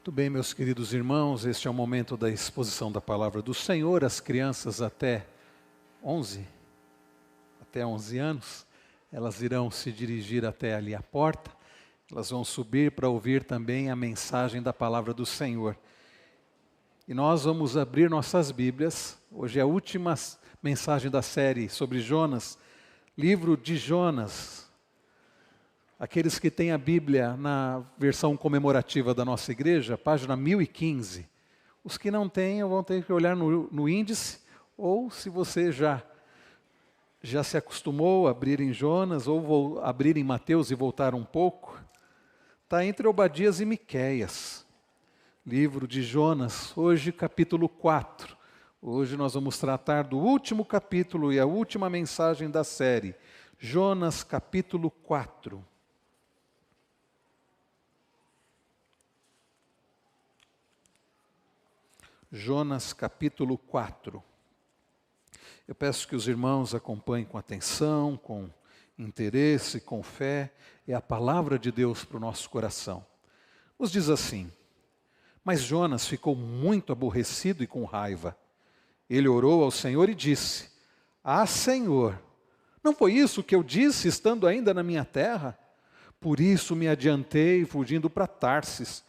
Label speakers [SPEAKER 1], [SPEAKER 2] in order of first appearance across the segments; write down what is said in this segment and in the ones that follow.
[SPEAKER 1] Muito bem, meus queridos irmãos, este é o momento da exposição da palavra do Senhor. As crianças até 11 anos, elas irão se dirigir até ali a porta. Elas vão subir para ouvir também a mensagem da palavra do Senhor. E nós vamos abrir nossas Bíblias. Hoje é a última mensagem da série sobre Jonas, livro de Jonas. Aqueles que têm a Bíblia na versão comemorativa da nossa igreja, página 1015. Os que não têm, vão ter que olhar no índice, ou se você já se acostumou a abrir em Jonas, ou abrir em Mateus e voltar um pouco, está entre Obadias e Miqueias. Livro de Jonas, hoje capítulo 4. Hoje nós vamos tratar do último capítulo e a última mensagem da série. Jonas capítulo 4. Jonas capítulo 4. Eu peço que os irmãos acompanhem com atenção, com interesse, com fé. É a palavra de Deus para o nosso coração. Nos diz assim: mas Jonas ficou muito aborrecido e com raiva. Ele orou ao Senhor e disse: Ah, Senhor, não foi isso que eu disse estando ainda na minha terra? Por isso me adiantei fugindo para Tarsis,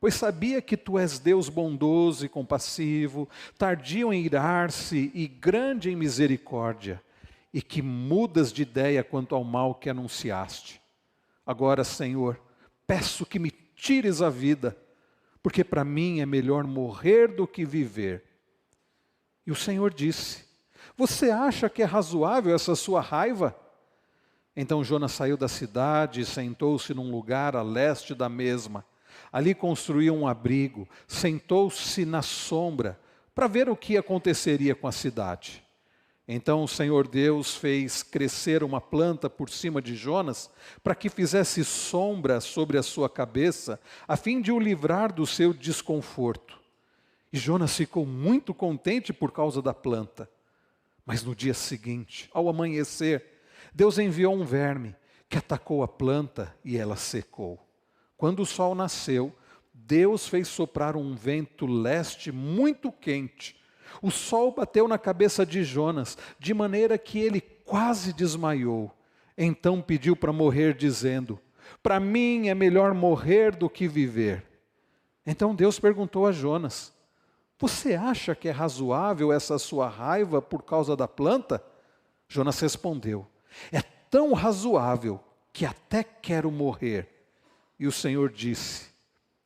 [SPEAKER 1] pois sabia que tu és Deus bondoso e compassivo, tardio em irar-se e grande em misericórdia, e que mudas de ideia quanto ao mal que anunciaste. Agora, Senhor, peço que me tires a vida, porque para mim é melhor morrer do que viver. E o Senhor disse: Você acha que é razoável essa sua raiva? Então Jonas saiu da cidade e sentou-se num lugar a leste da mesma. Ali construiu um abrigo, sentou-se na sombra para ver o que aconteceria com a cidade. Então o Senhor Deus fez crescer uma planta por cima de Jonas para que fizesse sombra sobre a sua cabeça, a fim de o livrar do seu desconforto. E Jonas ficou muito contente por causa da planta. Mas no dia seguinte, ao amanhecer, Deus enviou um verme que atacou a planta e ela secou. Quando o sol nasceu, Deus fez soprar um vento leste muito quente. O sol bateu na cabeça de Jonas, de maneira que ele quase desmaiou. Então pediu para morrer, dizendo: Para mim é melhor morrer do que viver. Então Deus perguntou a Jonas: Você acha que é razoável essa sua raiva por causa da planta? Jonas respondeu: É tão razoável que até quero morrer. E o Senhor disse: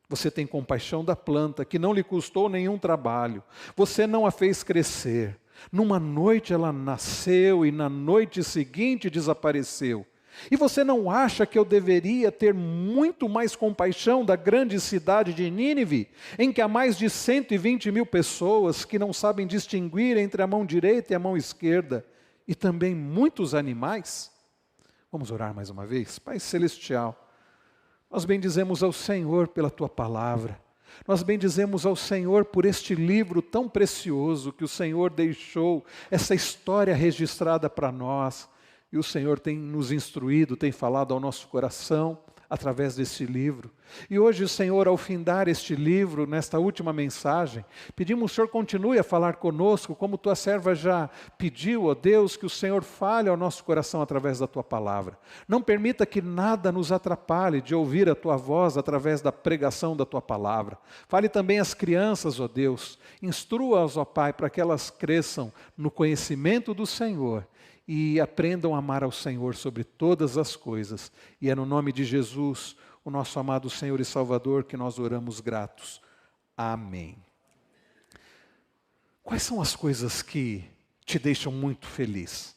[SPEAKER 1] Você tem compaixão da planta, que não lhe custou nenhum trabalho. Você não a fez crescer. Numa noite ela nasceu e na noite seguinte desapareceu. E você não acha que eu deveria ter muito mais compaixão da grande cidade de Nínive, em que há mais de 120 mil pessoas que não sabem distinguir entre a mão direita e a mão esquerda, e também muitos animais? Vamos orar mais uma vez? Pai Celestial, nós bendizemos ao Senhor pela Tua palavra. Nós bendizemos ao Senhor por este livro tão precioso que o Senhor deixou, essa história registrada para nós. E o Senhor tem nos instruído, tem falado ao nosso coração através deste livro. E hoje, Senhor, ao findar este livro, nesta última mensagem, pedimos que o Senhor continue a falar conosco, como Tua serva já pediu, ó Deus, que o Senhor fale ao nosso coração através da Tua palavra. Não permita que nada nos atrapalhe de ouvir a Tua voz através da pregação da Tua palavra. Fale também às crianças, ó Deus, instrua-as, ó Pai, para que elas cresçam no conhecimento do Senhor e aprendam a amar ao Senhor sobre todas as coisas. E é no nome de Jesus, o nosso amado Senhor e Salvador, que nós oramos gratos. Amém. Quais são as coisas que te deixam muito feliz?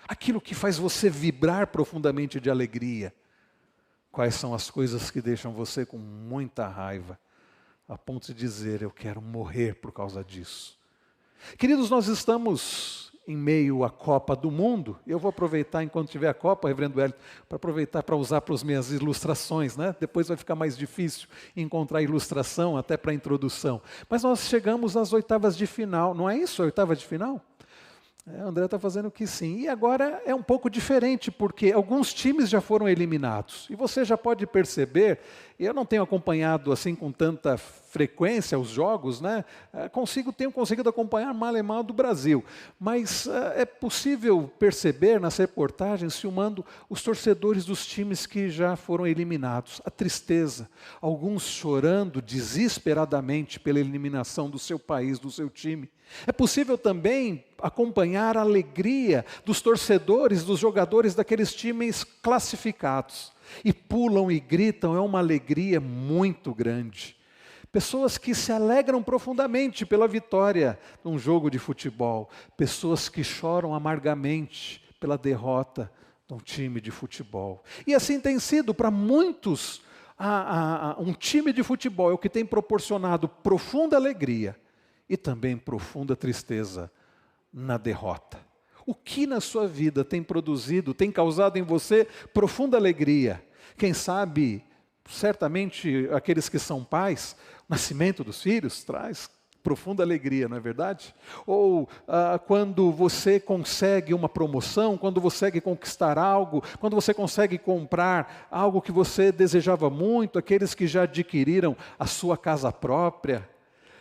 [SPEAKER 1] Aquilo que faz você vibrar profundamente de alegria? Quais são as coisas que deixam você com muita raiva, a ponto de dizer: eu quero morrer por causa disso? Queridos, nós estamos em meio à Copa do Mundo. Eu vou aproveitar, enquanto tiver a Copa, reverendo Hélio, para aproveitar para usar para as minhas ilustrações, né? Depois vai ficar mais difícil encontrar ilustração, até para a introdução. Mas nós chegamos às oitavas de final, não é isso, a oitava de final? André está fazendo que sim. E agora é um pouco diferente, porque alguns times já foram eliminados. E você já pode perceber, eu não tenho acompanhado assim com tanta frequência os jogos, né? Tenho conseguido acompanhar mal e mal do Brasil. Mas é possível perceber nas reportagens, filmando os torcedores dos times que já foram eliminados. A tristeza, alguns chorando desesperadamente pela eliminação do seu país, do seu time. É possível também acompanhar a alegria dos torcedores, dos jogadores daqueles times classificados. E pulam e gritam, é uma alegria muito grande. Pessoas que se alegram profundamente pela vitória num jogo de futebol. Pessoas que choram amargamente pela derrota de um time de futebol. E assim tem sido para muitos. Um time de futebol é o que tem proporcionado profunda alegria e também profunda tristeza na derrota. O que na sua vida tem produzido, tem causado em você profunda alegria? Quem sabe, certamente aqueles que são pais, o nascimento dos filhos traz profunda alegria, não é verdade? Ou quando você consegue uma promoção, quando você consegue conquistar algo, quando você consegue comprar algo que você desejava muito, aqueles que já adquiriram a sua casa própria,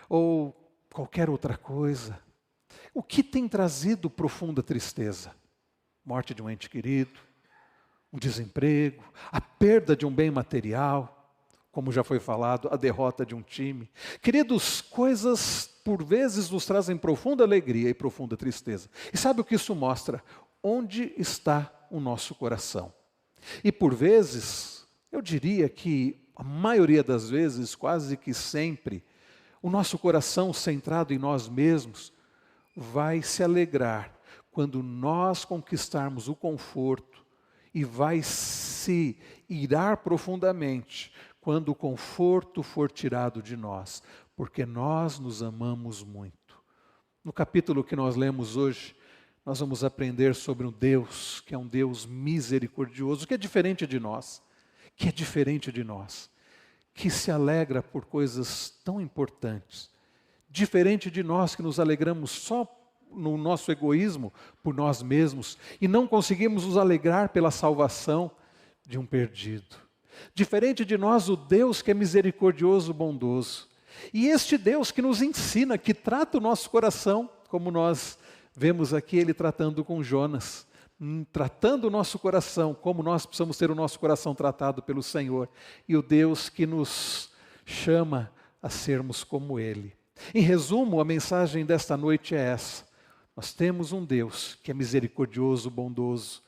[SPEAKER 1] ou qualquer outra coisa. O que tem trazido profunda tristeza? Morte de um ente querido, um desemprego, a perda de um bem material, como já foi falado, a derrota de um time. Queridos, coisas por vezes nos trazem profunda alegria e profunda tristeza. E sabe o que isso mostra? Onde está o nosso coração? E por vezes, eu diria que a maioria das vezes, quase que sempre, o nosso coração centrado em nós mesmos vai se alegrar quando nós conquistarmos o conforto e vai se irar profundamente quando o conforto for tirado de nós, porque nós nos amamos muito. No capítulo que nós lemos hoje, nós vamos aprender sobre um Deus que é um Deus misericordioso, que é diferente de nós, que se alegra por coisas tão importantes, diferente de nós que nos alegramos só no nosso egoísmo, por nós mesmos, e não conseguimos nos alegrar pela salvação de um perdido. Diferente de nós, o Deus que é misericordioso, bondoso. E este Deus que nos ensina, que trata o nosso coração, como nós vemos aqui ele tratando com Jonas, tratando o nosso coração, como nós precisamos ter o nosso coração tratado pelo Senhor, e o Deus que nos chama a sermos como Ele. Em resumo, a mensagem desta noite é essa: nós temos um Deus que é misericordioso, bondoso,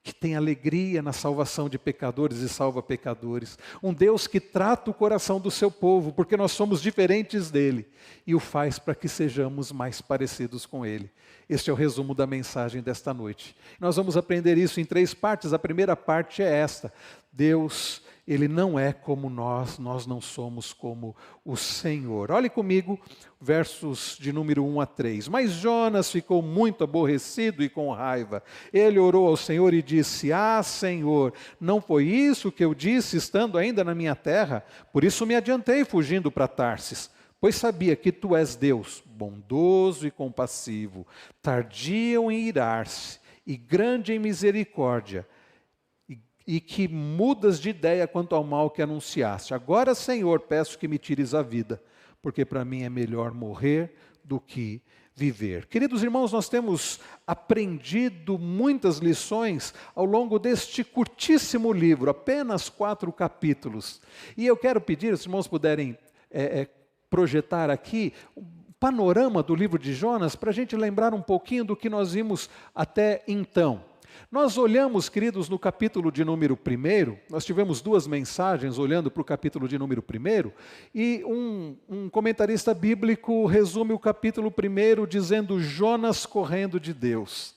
[SPEAKER 1] que tem alegria na salvação de pecadores e salva pecadores, um Deus que trata o coração do seu povo, porque nós somos diferentes dele, e o faz para que sejamos mais parecidos com ele. Este é o resumo da mensagem desta noite. Nós vamos aprender isso em 3 partes. A primeira parte é esta: Deus, Ele não é como nós não somos como o Senhor. Olhe comigo, versos de número 1 a 3. Mas Jonas ficou muito aborrecido e com raiva. Ele orou ao Senhor e disse: Ah, Senhor, não foi isso que eu disse estando ainda na minha terra? Por isso me adiantei fugindo para Tarsis, pois sabia que Tu és Deus, bondoso e compassivo, tardio em irar-se e grande em misericórdia, e que mudas de ideia quanto ao mal que anunciaste. Agora, Senhor, peço que me tires a vida, porque para mim é melhor morrer do que viver. Queridos irmãos, nós temos aprendido muitas lições ao longo deste curtíssimo livro, apenas 4 capítulos. E eu quero pedir, se os irmãos puderem projetar aqui o panorama do livro de Jonas, para a gente lembrar um pouquinho do que nós vimos até então. Nós olhamos, queridos, no capítulo de número 1, nós tivemos 2 mensagens olhando para o capítulo de número 1, e um comentarista bíblico resume o capítulo 1 dizendo Jonas correndo de Deus.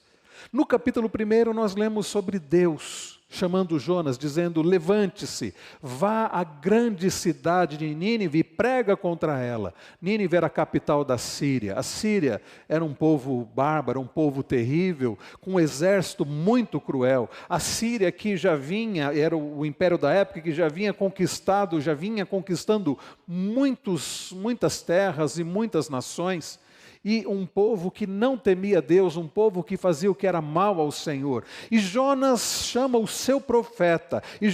[SPEAKER 1] No capítulo 1 nós lemos sobre Deus chamando Jonas, dizendo: levante-se, vá à grande cidade de Nínive e prega contra ela. Nínive era a capital da Síria. A Síria era um povo bárbaro, um povo terrível, com um exército muito cruel. A Síria que já vinha, era o império da época, que já vinha conquistando muitas terras e muitas nações. e um povo que não temia Deus, um povo que fazia o que era mal ao Senhor. E Jonas chama o seu profeta, e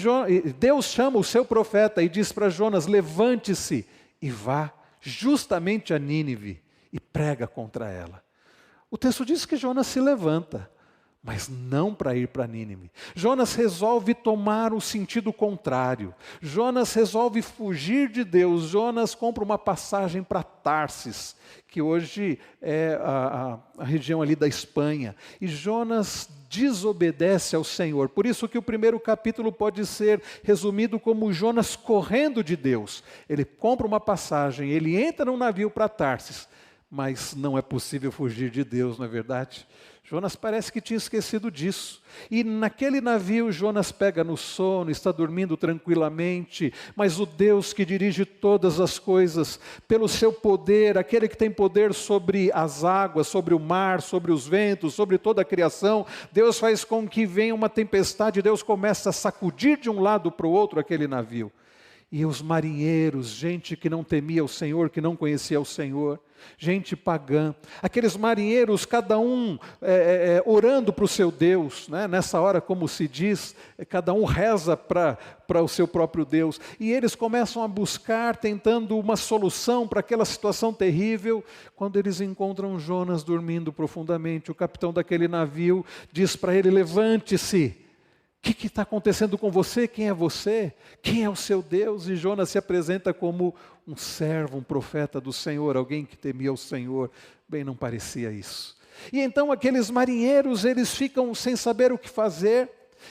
[SPEAKER 1] Deus chama o seu profeta e diz para Jonas: levante-se e vá justamente a Nínive e prega contra ela. O texto diz que Jonas se levanta, mas não para ir para Nínive. Jonas resolve tomar o sentido contrário. Jonas resolve fugir de Deus. Jonas compra uma passagem para Tarsis, que hoje é a região ali da Espanha. E Jonas desobedece ao Senhor. Por isso que o primeiro capítulo pode ser resumido como Jonas correndo de Deus. Ele compra uma passagem, ele entra num navio para Tarsis, mas não é possível fugir de Deus, não é verdade? Jonas parece que tinha esquecido disso. E naquele navio Jonas pega no sono, está dormindo tranquilamente, mas o Deus que dirige todas as coisas, pelo seu poder, aquele que tem poder sobre as águas, sobre o mar, sobre os ventos, sobre toda a criação, Deus faz com que venha uma tempestade, Deus começa a sacudir de um lado para o outro aquele navio. E os marinheiros, gente que não temia o Senhor, que não conhecia o Senhor, gente pagã, aqueles marinheiros, cada um orando para o seu Deus, né? Nessa hora, como se diz, cada um reza para o seu próprio Deus, e eles começam a buscar, tentando uma solução para aquela situação terrível, quando eles encontram Jonas dormindo profundamente. O capitão daquele navio diz para ele: levante-se. O que está acontecendo com você? Quem é você? Quem é o seu Deus? E Jonas se apresenta como um servo, um profeta do Senhor, alguém que temia o Senhor. Bem, não parecia isso. E então aqueles marinheiros, eles ficam sem saber o que fazer,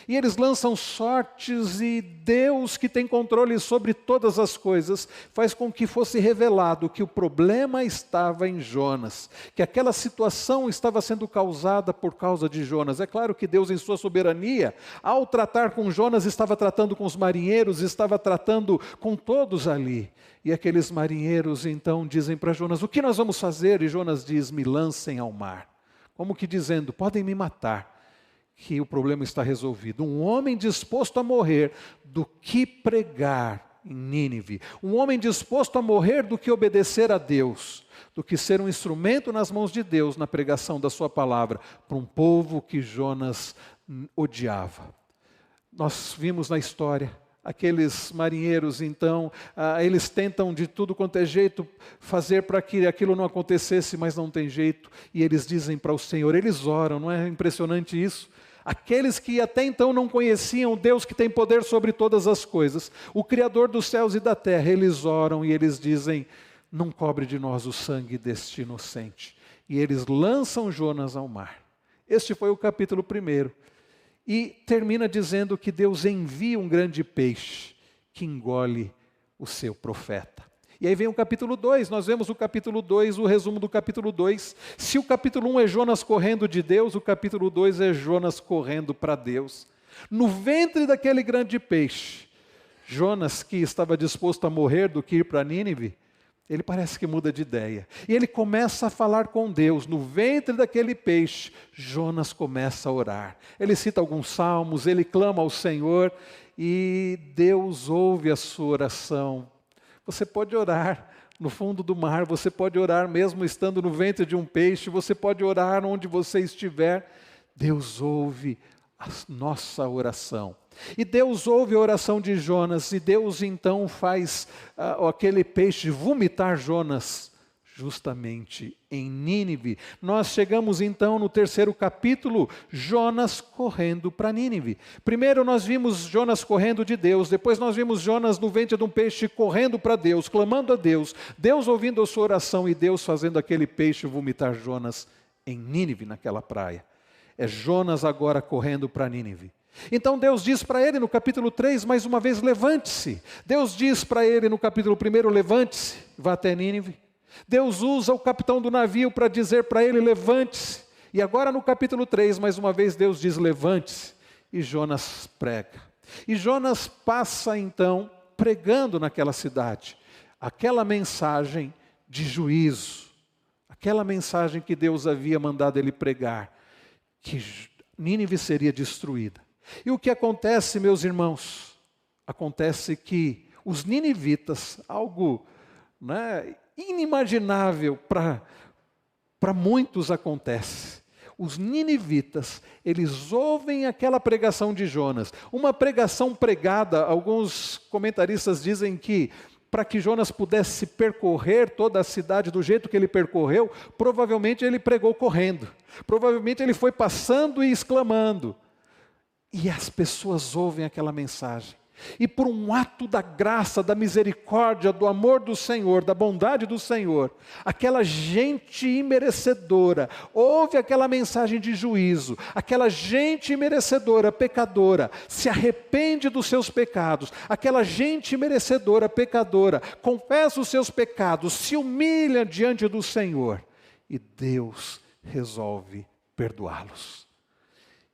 [SPEAKER 1] e eles lançam sortes, e Deus, que tem controle sobre todas as coisas, faz com que fosse revelado que o problema estava em Jonas, que aquela situação estava sendo causada por causa de Jonas. É claro que Deus, em sua soberania, ao tratar com Jonas, estava tratando com os marinheiros, estava tratando com todos ali. E aqueles marinheiros então dizem para Jonas: o que nós vamos fazer? E Jonas diz: me lancem ao mar. Como que dizendo: podem me matar, que o problema está resolvido. Um homem disposto a morrer do que pregar em Nínive. Um homem disposto a morrer do que obedecer a Deus, do que ser um instrumento nas mãos de Deus na pregação da sua palavra para um povo que Jonas odiava. Nós vimos na história aqueles marinheiros, então, eles tentam de tudo quanto é jeito fazer para que aquilo não acontecesse, mas não tem jeito, e eles dizem para o Senhor, eles oram, não é impressionante isso? Aqueles que até então não conheciam o Deus que tem poder sobre todas as coisas, o Criador dos céus e da terra, eles oram e eles dizem: não cobre de nós o sangue deste inocente. E eles lançam Jonas ao mar. Este foi o capítulo 1. E termina dizendo que Deus envia um grande peixe que engole o seu profeta. E aí vem o capítulo 2, nós vemos o capítulo 2, o resumo do capítulo 2. Se o capítulo 1 é Jonas correndo de Deus, o capítulo 2 é Jonas correndo para Deus. No ventre daquele grande peixe, Jonas, que estava disposto a morrer do que ir para Nínive, ele parece que muda de ideia. E ele começa a falar com Deus. No ventre daquele peixe, Jonas começa a orar. Ele cita alguns salmos, ele clama ao Senhor e Deus ouve a sua oração. Você pode orar no fundo do mar, você pode orar mesmo estando no ventre de um peixe, você pode orar onde você estiver. Deus ouve a nossa oração. E Deus ouve a oração de Jonas, e Deus então faz aquele peixe vomitar Jonas, justamente em Nínive. Nós chegamos então no 3º capítulo, Jonas correndo para Nínive. Primeiro nós vimos Jonas correndo de Deus, depois nós vimos Jonas no ventre de um peixe correndo para Deus, clamando a Deus, Deus ouvindo a sua oração e Deus fazendo aquele peixe vomitar Jonas em Nínive, naquela praia. É Jonas agora correndo para Nínive. Então Deus diz para ele no capítulo 3, mais uma vez, levante-se. Deus diz para ele no capítulo 1, levante-se, vá até Nínive. Deus usa o capitão do navio para dizer para ele, levante-se. E agora no capítulo 3, mais uma vez, Deus diz, levante-se. E Jonas prega. E Jonas passa então pregando naquela cidade aquela mensagem de juízo, aquela mensagem que Deus havia mandado ele pregar, que Nínive seria destruída. E o que acontece, meus irmãos? Acontece que os ninivitas, algo inimaginável para para muitos acontece. Os ninivitas, eles ouvem aquela pregação de Jonas. Uma pregação pregada, alguns comentaristas dizem que para que Jonas pudesse percorrer toda a cidade do jeito que ele percorreu, provavelmente ele pregou correndo. Provavelmente ele foi passando e exclamando. E as pessoas ouvem aquela mensagem. E por um ato da graça, da misericórdia, do amor do Senhor, da bondade do Senhor, aquela gente imerecedora ouve aquela mensagem de juízo, aquela gente imerecedora, pecadora, se arrepende dos seus pecados, aquela gente imerecedora, pecadora, confessa os seus pecados, se humilha diante do Senhor, e Deus resolve perdoá-los.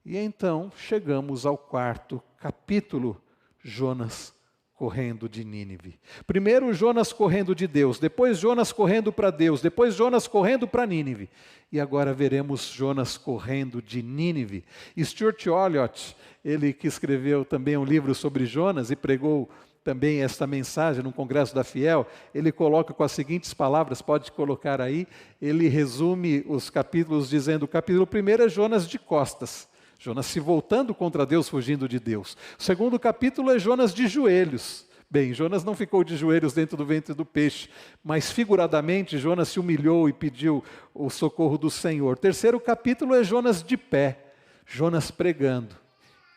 [SPEAKER 1] E então chegamos ao quarto capítulo, Jonas correndo de Nínive. Primeiro Jonas correndo de Deus, depois Jonas correndo para Deus, depois Jonas correndo para Nínive. E agora veremos Jonas correndo de Nínive. Stuart Olyott, ele que escreveu também um livro sobre Jonas e pregou também esta mensagem no Congresso da Fiel, ele coloca com as seguintes palavras, pode colocar aí, ele resume os capítulos dizendo, o capítulo 1 é Jonas de costas. Jonas se voltando contra Deus, fugindo de Deus. O segundo capítulo é Jonas de joelhos. Bem, Jonas não ficou de joelhos dentro do ventre do peixe, mas figuradamente Jonas se humilhou e pediu o socorro do Senhor. O terceiro capítulo é Jonas de pé, Jonas pregando.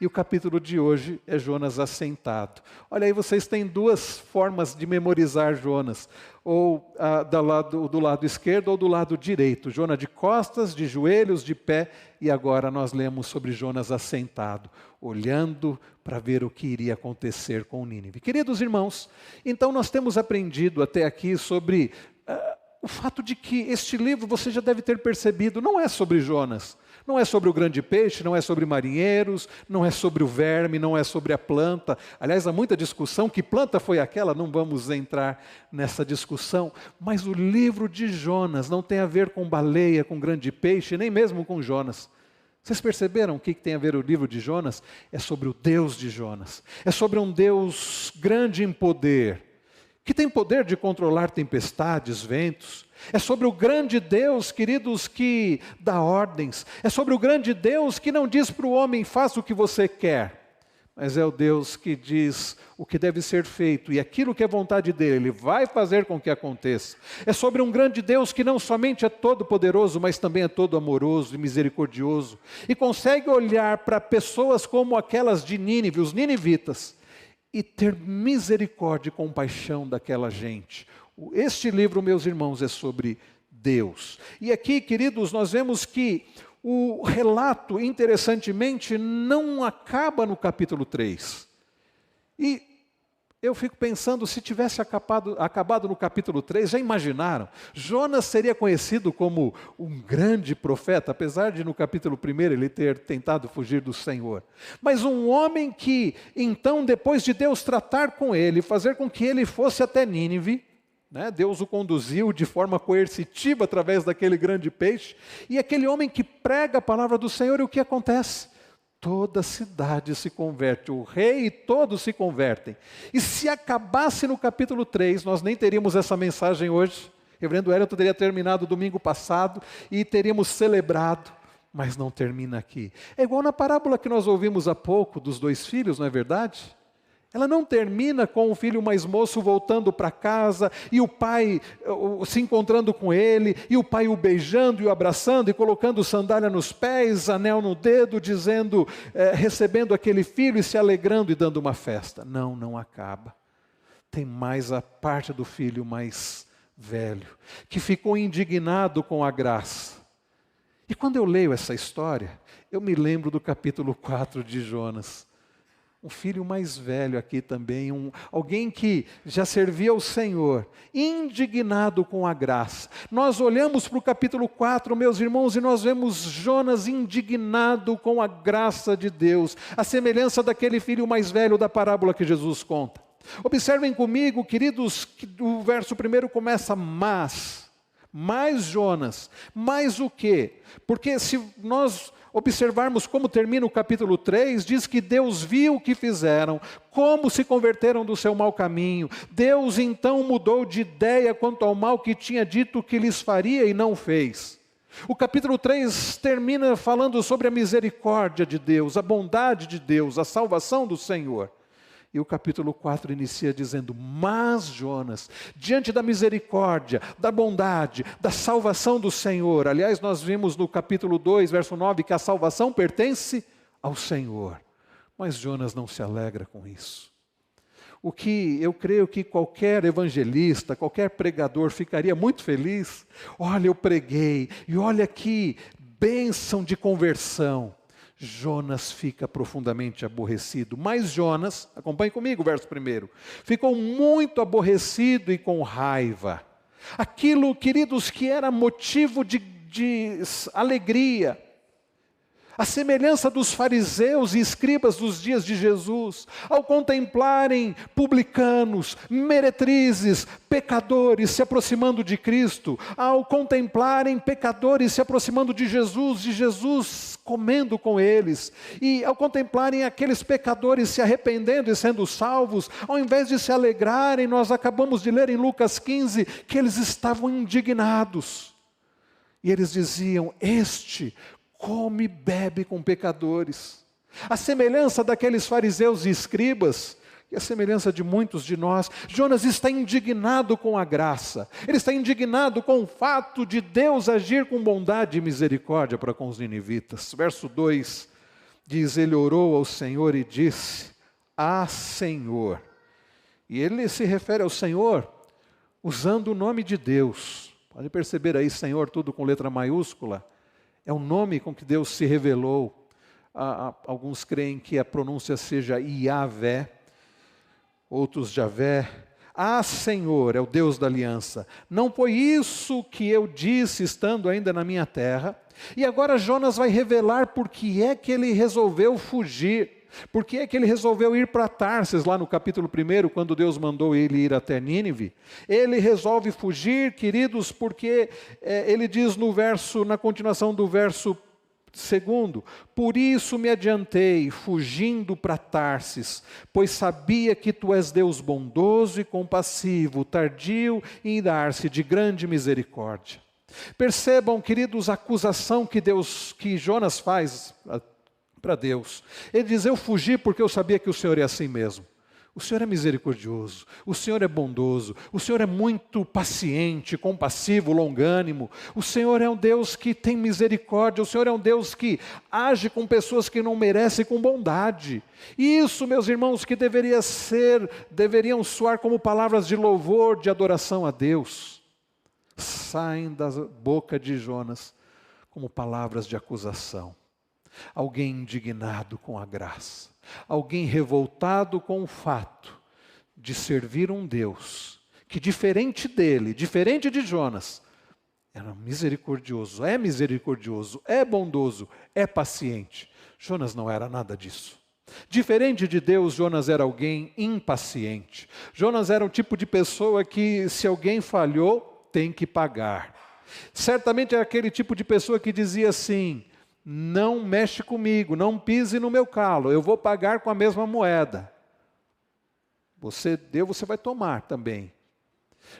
[SPEAKER 1] E o capítulo de hoje é Jonas assentado. Olha aí, vocês têm duas formas de memorizar Jonas, ou do lado esquerdo ou do lado direito. Jonas de costas, de joelhos, de pé, e agora nós lemos sobre Jonas assentado, olhando para ver o que iria acontecer com Nínive. Queridos irmãos, então nós temos aprendido até aqui sobre o fato de que este livro, você já deve ter percebido, não é sobre Jonas. Não é sobre o grande peixe, não é sobre marinheiros, não é sobre o verme, não é sobre a planta. Aliás, há muita discussão, que planta foi aquela? Não vamos entrar nessa discussão. Mas o livro de Jonas não tem a ver com baleia, com grande peixe, nem mesmo com Jonas. Vocês perceberam o que tem a ver o livro de Jonas? É sobre o Deus de Jonas. É sobre um Deus grande em poder, que tem poder de controlar tempestades, ventos. É sobre o grande Deus, queridos, que dá ordens. É sobre o grande Deus que não diz para o homem, faça o que você quer. Mas é o Deus que diz o que deve ser feito. E aquilo que é vontade dele, ele vai fazer com que aconteça. É sobre um grande Deus que não somente é todo poderoso, mas também é todo amoroso e misericordioso. E consegue olhar para pessoas como aquelas de Nínive, os ninivitas, e ter misericórdia e compaixão daquela gente. Este livro, meus irmãos, é sobre Deus. E aqui, queridos, nós vemos que o relato, interessantemente, não acaba no capítulo 3. E eu fico pensando, se tivesse acabado no capítulo 3, já imaginaram? Jonas seria conhecido como um grande profeta, apesar de no capítulo 1 ele ter tentado fugir do Senhor. Mas um homem que, então, depois de Deus tratar com ele, fazer com que ele fosse até Nínive, Deus o conduziu de forma coercitiva através daquele grande peixe, e aquele homem que prega a palavra do Senhor, e o que acontece? Toda a cidade se converte, o rei e todos se convertem. E se acabasse no capítulo 3, nós nem teríamos essa mensagem hoje. O reverendo Hélio teria terminado domingo passado e teríamos celebrado, mas não termina aqui. É igual na parábola que nós ouvimos há pouco dos 2 filhos, não é verdade? Ela não termina com o filho mais moço voltando para casa e o pai se encontrando com ele, e o pai o beijando e o abraçando e colocando sandália nos pés, anel no dedo, dizendo, recebendo aquele filho e se alegrando e dando uma festa. Não, não acaba. Tem mais a parte do filho mais velho, que ficou indignado com a graça. E quando eu leio essa história, eu me lembro do capítulo 4 de Jonas. Um filho mais velho aqui também, alguém que já servia ao Senhor, indignado com a graça. Nós olhamos para o capítulo 4, meus irmãos, e nós vemos Jonas indignado com a graça de Deus, a semelhança daquele filho mais velho da parábola que Jesus conta. Observem comigo, queridos, que o verso 1 começa, mais Jonas, mais o quê? Porque se nós observarmos como termina o capítulo 3, diz que Deus viu o que fizeram, como se converteram do seu mau caminho. Deus então mudou de ideia quanto ao mal que tinha dito que lhes faria e não fez. O capítulo 3 termina falando sobre a misericórdia de Deus, a bondade de Deus, a salvação do Senhor. E o capítulo 4 inicia dizendo: mas Jonas, diante da misericórdia, da bondade, da salvação do Senhor. Aliás, nós vimos no capítulo 2, verso 9, que a salvação pertence ao Senhor. Mas Jonas não se alegra com isso. O que eu creio que qualquer evangelista, qualquer pregador ficaria muito feliz. Olha, eu preguei, e olha que bênção de conversão. Jonas fica profundamente aborrecido. Mas Jonas, acompanhe comigo o verso 1, ficou muito aborrecido e com raiva. Aquilo, queridos, que era motivo de alegria, a semelhança dos fariseus e escribas dos dias de Jesus, ao contemplarem publicanos, meretrizes, pecadores se aproximando de Cristo, ao contemplarem pecadores se aproximando de Jesus comendo com eles, e ao contemplarem aqueles pecadores se arrependendo e sendo salvos, ao invés de se alegrarem, nós acabamos de ler em Lucas 15, que eles estavam indignados, e eles diziam: este come e bebe com pecadores. A semelhança daqueles fariseus e escribas, e a semelhança de muitos de nós, Jonas está indignado com a graça. Ele está indignado com o fato de Deus agir com bondade e misericórdia para com os ninivitas. Verso 2 diz: ele orou ao Senhor e disse: ah, Senhor. E ele se refere ao Senhor usando o nome de Deus. Pode perceber aí, Senhor, tudo com letra maiúscula. É o nome com que Deus se revelou. Alguns creem que a pronúncia seja Iavé, outros Javé. Ah, Senhor, é o Deus da aliança. Não foi isso que eu disse estando ainda na minha terra? E agora Jonas vai revelar por que é que ele resolveu fugir. Por que é que ele resolveu ir para Tarsis, lá no capítulo 1, quando Deus mandou ele ir até Nínive? Ele resolve fugir, queridos, porque ele diz na continuação do verso 2: por isso me adiantei, fugindo para Tarsis, pois sabia que tu és Deus bondoso e compassivo, tardio em dar-se de grande misericórdia. Percebam, queridos, a acusação que Jonas faz para Deus. Ele diz: eu fugi porque eu sabia que o Senhor é assim mesmo. O Senhor é misericordioso, o Senhor é bondoso, o Senhor é muito paciente, compassivo, longânimo. O Senhor é um Deus que tem misericórdia, o Senhor é um Deus que age com pessoas que não merecem com bondade. E isso, meus irmãos, que deveriam soar como palavras de louvor, de adoração a Deus, saem da boca de Jonas como palavras de acusação. Alguém indignado com a graça, alguém revoltado com o fato de servir um Deus que, diferente dele, diferente de Jonas, era misericordioso, é bondoso, é paciente. Jonas não era nada disso. Diferente de Deus, Jonas era alguém impaciente. Jonas era um tipo de pessoa que, se alguém falhou, tem que pagar. Certamente é aquele tipo de pessoa que dizia assim: não mexe comigo, não pise no meu calo, eu vou pagar com a mesma moeda. Você deu, você vai tomar também.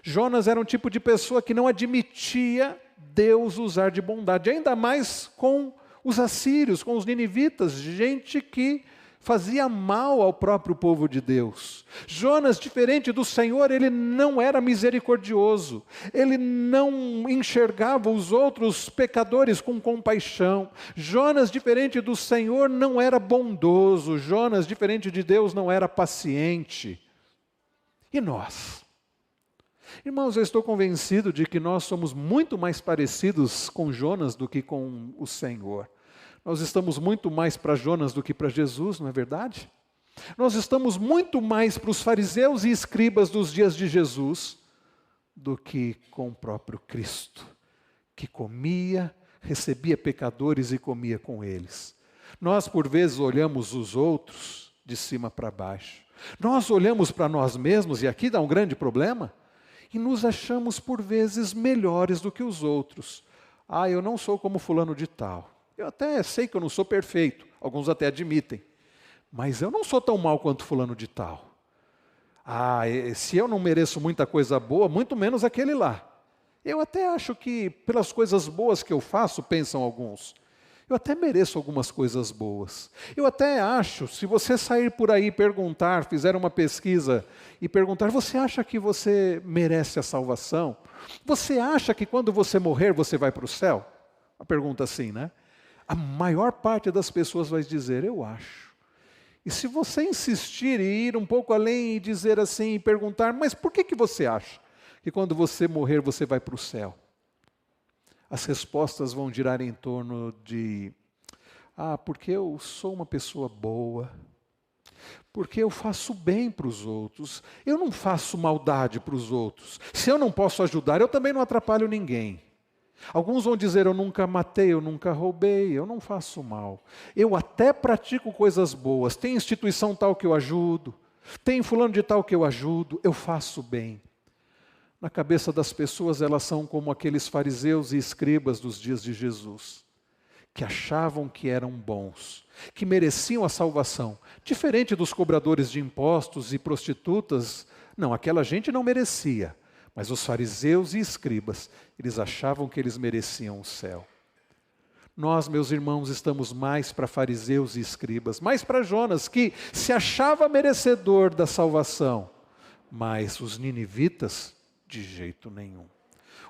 [SPEAKER 1] Jonas era um tipo de pessoa que não admitia Deus usar de bondade, ainda mais com os assírios, com os ninivitas, gente que fazia mal ao próprio povo de Deus. Jonas, diferente do Senhor, ele não era misericordioso, ele não enxergava os outros pecadores com compaixão. Jonas, diferente do Senhor, não era bondoso. Jonas, diferente de Deus, não era paciente. E nós? Irmãos, eu estou convencido de que nós somos muito mais parecidos com Jonas do que com o Senhor. Nós estamos muito mais para Jonas do que para Jesus, não é verdade? Nós estamos muito mais para os fariseus e escribas dos dias de Jesus do que com o próprio Cristo, que comia, recebia pecadores e comia com eles. Nós, por vezes, olhamos os outros de cima para baixo. Nós olhamos para nós mesmos, e aqui dá um grande problema, e nos achamos, por vezes, melhores do que os outros. Ah, eu não sou como fulano de tal. Eu até sei que eu não sou perfeito, alguns até admitem, mas eu não sou tão mal quanto fulano de tal. Ah, se eu não mereço muita coisa boa, muito menos aquele lá. Eu até acho que, pelas coisas boas que eu faço, pensam alguns, eu até mereço algumas coisas boas. Eu até acho, se você sair por aí e perguntar, fizer uma pesquisa e perguntar, você acha que você merece a salvação? Você acha que quando você morrer, você vai para o céu? Uma pergunta assim, né? A maior parte das pessoas vai dizer, eu acho. E se você insistir e ir um pouco além e dizer assim, e perguntar, mas por que você acha que quando você morrer, você vai para o céu? As respostas vão girar em torno de, porque eu sou uma pessoa boa, porque eu faço bem para os outros, eu não faço maldade para os outros. Se eu não posso ajudar, eu também não atrapalho ninguém. Alguns vão dizer, eu nunca matei, eu nunca roubei, eu não faço mal. Eu até pratico coisas boas, tem instituição tal que eu ajudo, tem fulano de tal que eu ajudo, eu faço bem. Na cabeça das pessoas, elas são como aqueles fariseus e escribas dos dias de Jesus, que achavam que eram bons, que mereciam a salvação, diferente dos cobradores de impostos e prostitutas. Não, aquela gente não merecia, mas os fariseus e escribas, eles achavam que eles mereciam o céu. Nós, meus irmãos, estamos mais para fariseus e escribas, mais para Jonas, que se achava merecedor da salvação, mas os ninivitas, de jeito nenhum.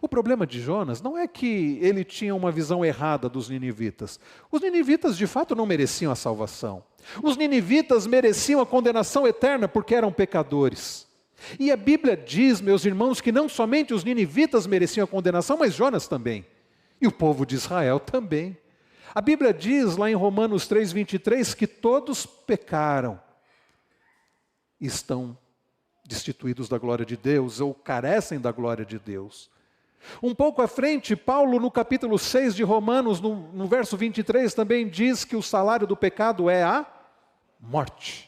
[SPEAKER 1] O problema de Jonas não é que ele tinha uma visão errada dos ninivitas. Os ninivitas de fato não mereciam a salvação. Os ninivitas mereciam a condenação eterna porque eram pecadores. E a Bíblia diz, meus irmãos, que não somente os ninivitas mereciam a condenação, mas Jonas também. E o povo de Israel também. A Bíblia diz lá em Romanos 3:23 que todos pecaram e estão destituídos da glória de Deus, ou carecem da glória de Deus. Um pouco à frente, Paulo, no capítulo 6 de Romanos, no verso 23, também diz que o salário do pecado é a morte.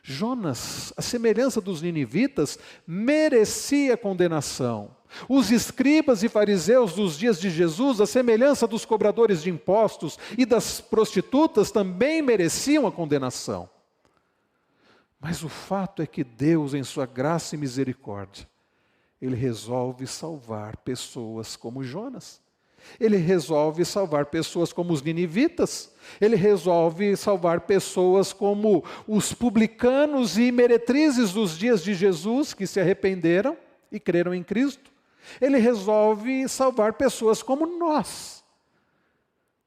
[SPEAKER 1] Jonas, a semelhança dos ninivitas, merecia condenação. Os escribas e fariseus dos dias de Jesus, a semelhança dos cobradores de impostos e das prostitutas, também mereciam a condenação. Mas o fato é que Deus, em sua graça e misericórdia, Ele resolve salvar pessoas como Jonas. Ele resolve salvar pessoas como os ninivitas. Ele resolve salvar pessoas como os publicanos e meretrizes dos dias de Jesus, que se arrependeram e creram em Cristo. Ele resolve salvar pessoas como nós.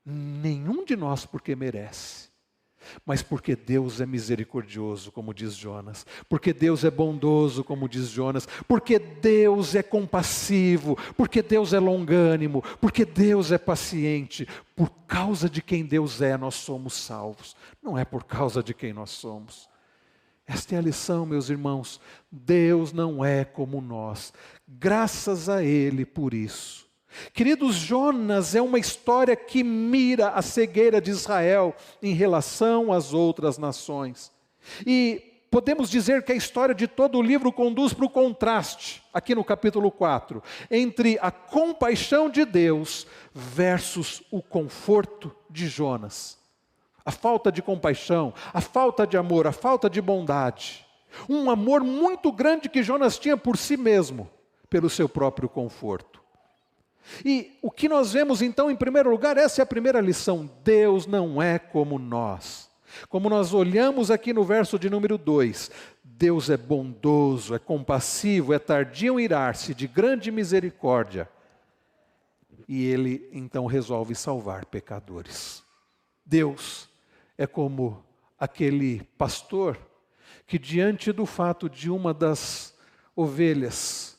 [SPEAKER 1] Nenhum de nós porque merece, mas porque Deus é misericordioso, como diz Jonas, porque Deus é bondoso, como diz Jonas, porque Deus é compassivo, porque Deus é longânimo, porque Deus é paciente. Por causa de quem Deus é, nós somos salvos, não é por causa de quem nós somos. Esta é a lição, meus irmãos. Deus não é como nós, graças a Ele por isso. Queridos, Jonas é uma história que mira a cegueira de Israel em relação às outras nações. E podemos dizer que a história de todo o livro conduz para o contraste, aqui no capítulo 4, entre a compaixão de Deus versus o conforto de Jonas. A falta de compaixão, a falta de amor, a falta de bondade. Um amor muito grande que Jonas tinha por si mesmo, pelo seu próprio conforto. E o que nós vemos então, em primeiro lugar, essa é a primeira lição: Deus não é como nós. Como nós olhamos aqui no verso de número 2, Deus é bondoso, é compassivo, é tardio em irar-se, de grande misericórdia. E Ele então resolve salvar pecadores. Deus é como aquele pastor que, diante do fato de uma das ovelhas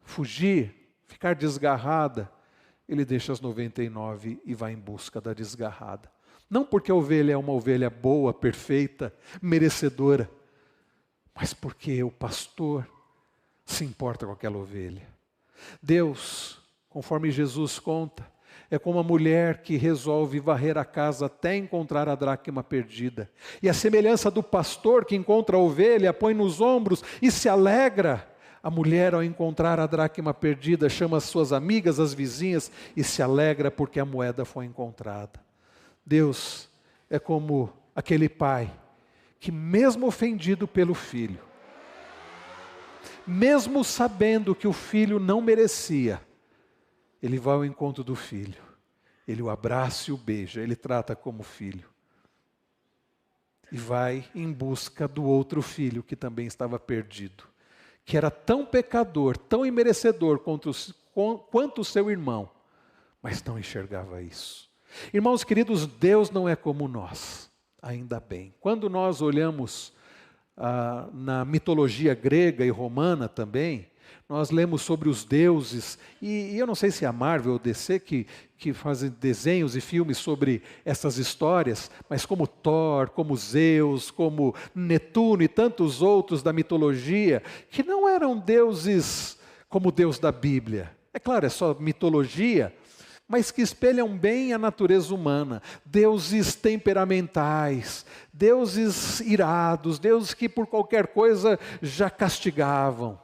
[SPEAKER 1] fugir, ficar desgarrada, ele deixa as 99 e vai em busca da desgarrada. Não porque a ovelha é uma ovelha boa, perfeita, merecedora, mas porque o pastor se importa com aquela ovelha. Deus, conforme Jesus conta, é como a mulher que resolve varrer a casa até encontrar a dracma perdida. E a semelhança do pastor que encontra a ovelha, a põe nos ombros e se alegra. A mulher, ao encontrar a dracma perdida, chama as suas amigas, as vizinhas, e se alegra porque a moeda foi encontrada. Deus é como aquele pai que, mesmo ofendido pelo filho, mesmo sabendo que o filho não merecia, ele vai ao encontro do filho, ele o abraça e o beija, ele trata como filho. E vai em busca do outro filho que também estava perdido, que era tão pecador, tão imerecedor quanto o seu irmão, mas não enxergava isso. Irmãos queridos, Deus não é como nós, ainda bem. Quando nós olhamos na mitologia grega e romana também, nós lemos sobre os deuses, e eu não sei se é a Marvel ou DC que fazem desenhos e filmes sobre essas histórias, mas como Thor, como Zeus, como Netuno e tantos outros da mitologia, que não eram deuses como o Deus da Bíblia. É claro, é só mitologia, mas que espelham bem a natureza humana. Deuses temperamentais, deuses irados, deuses que por qualquer coisa já castigavam.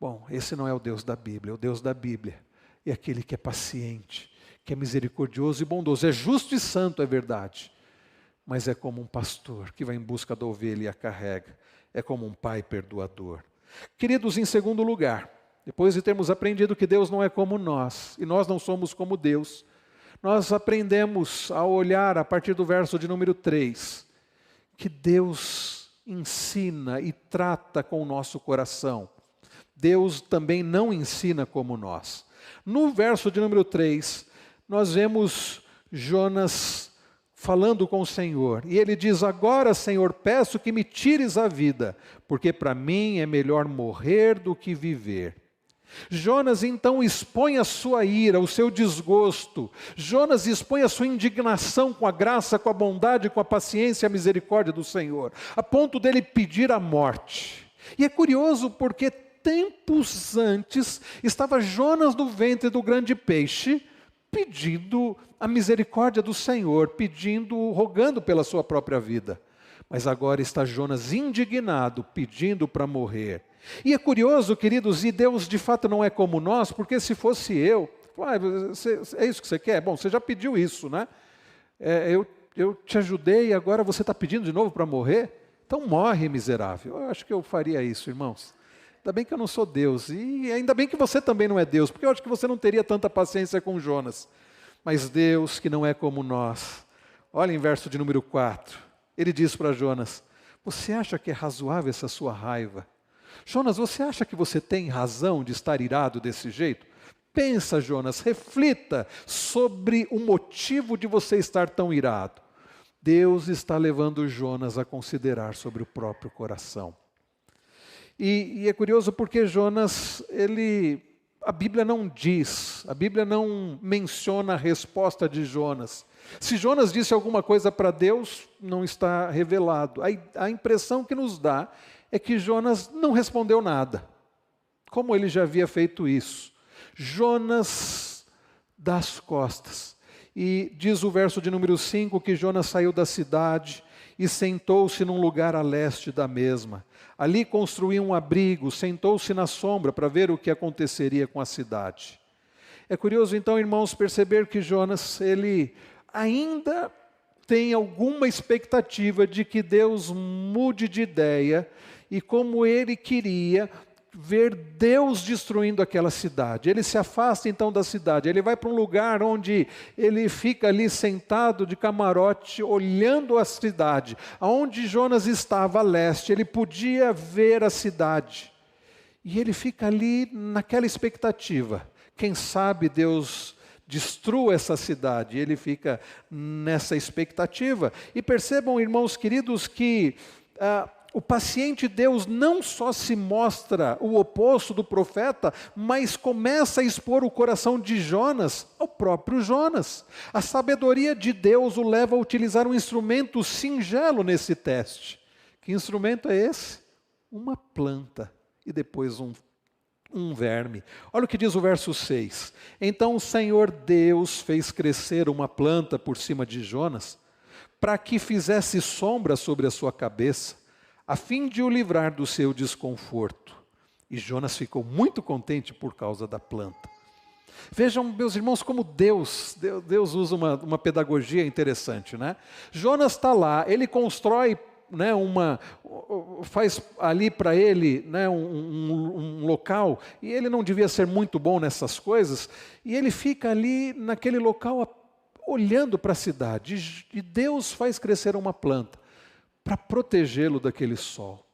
[SPEAKER 1] Bom, esse não é o Deus da Bíblia. O Deus da Bíblia é aquele que é paciente, que é misericordioso e bondoso. É justo e santo, é verdade. Mas é como um pastor que vai em busca da ovelha e a carrega. É como um pai perdoador. Queridos, em segundo lugar, depois de termos aprendido que Deus não é como nós, e nós não somos como Deus, nós aprendemos a olhar a partir do verso de número 3, que Deus ensina e trata com o nosso coração. Deus também não ensina como nós. No verso de número 3, nós vemos Jonas falando com o Senhor. E ele diz: agora, Senhor, peço que me tires a vida, porque para mim é melhor morrer do que viver. Jonas então expõe a sua ira, o seu desgosto. Jonas expõe a sua indignação com a graça, com a bondade, com a paciência e a misericórdia do Senhor, a ponto dele pedir a morte. E é curioso porque tempos antes estava Jonas no ventre do grande peixe, pedindo a misericórdia do Senhor, rogando pela sua própria vida. Mas agora está Jonas indignado, pedindo para morrer. E é curioso, queridos, e Deus de fato não é como nós, porque se fosse eu, é isso que você quer? Bom, você já pediu isso, né? Eu te ajudei e agora você está pedindo de novo para morrer? Então morre, miserável. Eu acho que eu faria isso, irmãos. Ainda bem que eu não sou Deus, e ainda bem que você também não é Deus, porque eu acho que você não teria tanta paciência com Jonas. Mas Deus, que não é como nós, olha em verso de número 4, ele diz para Jonas: você acha que é razoável essa sua raiva? Jonas, você acha que você tem razão de estar irado desse jeito? Pensa, Jonas, reflita sobre o motivo de você estar tão irado. Deus está levando Jonas a considerar sobre o próprio coração. E é curioso porque Jonas, a Bíblia não diz, a Bíblia não menciona a resposta de Jonas. Se Jonas disse alguma coisa para Deus, não está revelado. A impressão que nos dá é que Jonas não respondeu nada, como ele já havia feito isso. Jonas dá as costas. E diz o verso de número 5 que Jonas saiu da cidade e sentou-se num lugar a leste da mesma. Ali construiu um abrigo, sentou-se na sombra para ver o que aconteceria com a cidade. É curioso então, irmãos, perceber que Jonas, ele ainda tem alguma expectativa de que Deus mude de ideia, e como ele queria ver Deus destruindo aquela cidade. Ele se afasta então da cidade, ele vai para um lugar onde ele fica ali sentado de camarote, olhando a cidade. Aonde Jonas estava a leste, ele podia ver a cidade. E ele fica ali naquela expectativa. Quem sabe Deus destrua essa cidade. Ele fica nessa expectativa. E percebam, irmãos queridos, que o paciente Deus não só se mostra o oposto do profeta, mas começa a expor o coração de Jonas ao próprio Jonas. A sabedoria de Deus o leva a utilizar um instrumento singelo nesse teste. Que instrumento é esse? Uma planta e depois um verme. Olha o que diz o verso 6. Então o Senhor Deus fez crescer uma planta por cima de Jonas, para que fizesse sombra sobre a sua cabeça, a fim de o livrar do seu desconforto. E Jonas ficou muito contente por causa da planta. Vejam, meus irmãos, como Deus usa uma pedagogia interessante, né? Jonas está lá, ele constrói né, faz ali para ele, né, um local, e ele não devia ser muito bom nessas coisas, e ele fica ali naquele local olhando para a cidade, e Deus faz crescer uma planta para protegê-lo daquele sol.